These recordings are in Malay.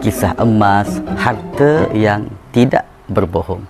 Kisah emas, harta yang tidak berbohong.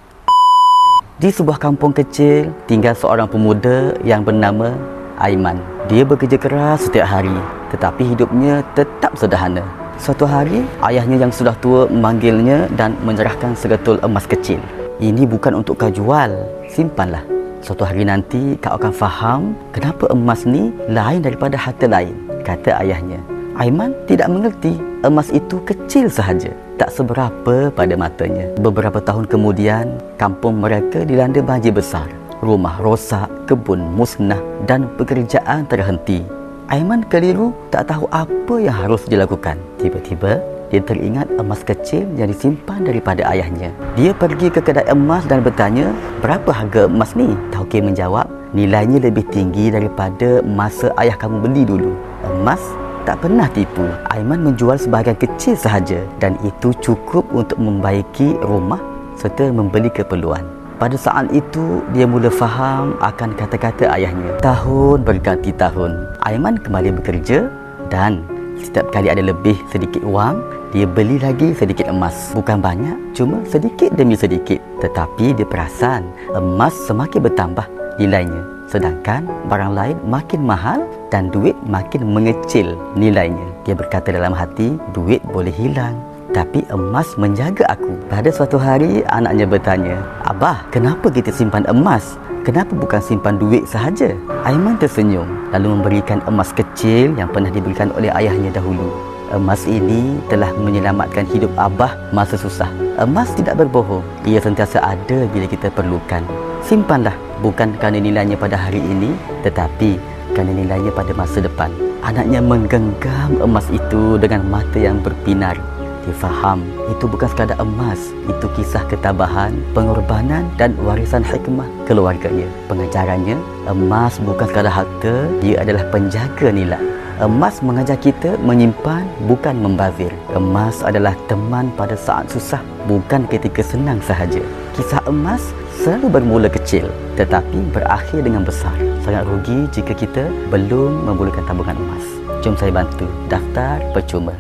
Di sebuah kampung kecil, tinggal seorang pemuda yang bernama Aiman. Dia bekerja keras setiap hari, tetapi hidupnya tetap sederhana. Suatu hari, ayahnya yang sudah tua memanggilnya dan menyerahkan segetul emas kecil. Ini bukan untuk kau jual, simpanlah. Suatu hari nanti kau akan faham kenapa emas ni lain daripada harta lain, kata ayahnya. Aiman tidak mengerti, emas itu kecil sahaja, tak seberapa pada matanya. Beberapa tahun kemudian, kampung mereka dilanda banjir besar. Rumah rosak, kebun musnah dan pekerjaan terhenti. Aiman keliru, tak tahu apa yang harus dilakukan. Tiba-tiba, dia teringat emas kecil yang disimpan daripada ayahnya. Dia pergi ke kedai emas dan bertanya, berapa harga emas ni? Tauke menjawab, nilainya lebih tinggi daripada masa ayah kamu beli dulu. Emas tak pernah tipu. Aiman menjual sebahagian kecil sahaja dan itu cukup untuk membaiki rumah serta membeli keperluan. Pada saat itu, dia mula faham akan kata-kata ayahnya. Tahun berganti tahun, Aiman kembali bekerja dan setiap kali ada lebih sedikit wang, dia beli lagi sedikit emas. Bukan banyak, cuma sedikit demi sedikit. Tetapi dia perasan emas semakin bertambah nilainya, sedangkan barang lain makin mahal dan duit makin mengecil nilainya. Dia berkata dalam hati, duit boleh hilang, tapi emas menjaga aku. Pada suatu hari, anaknya bertanya, Abah, kenapa kita simpan emas? Kenapa bukan simpan duit sahaja? Aiman tersenyum, lalu memberikan emas kecil yang pernah diberikan oleh ayahnya dahulu. Emas ini telah menyelamatkan hidup Abah masa susah. Emas tidak berbohong, ia sentiasa ada bila kita perlukan. Simpanlah, bukan kerana nilainya pada hari ini, tetapi kerana nilainya pada masa depan. Anaknya menggenggam emas itu dengan mata yang berbinar. Dia faham, itu bukan sekadar emas, itu kisah ketabahan, pengorbanan dan warisan hikmah keluarganya. Pengajarannya, emas bukan sekadar harta, dia adalah penjaga nilai. Emas mengajar kita menyimpan, bukan membazir. Emas adalah teman pada saat susah, bukan ketika senang sahaja. Kisah emas selalu bermula kecil, tetapi berakhir dengan besar. Sangat rugi jika kita belum memulakan tabungan emas. Jom saya bantu, daftar percuma.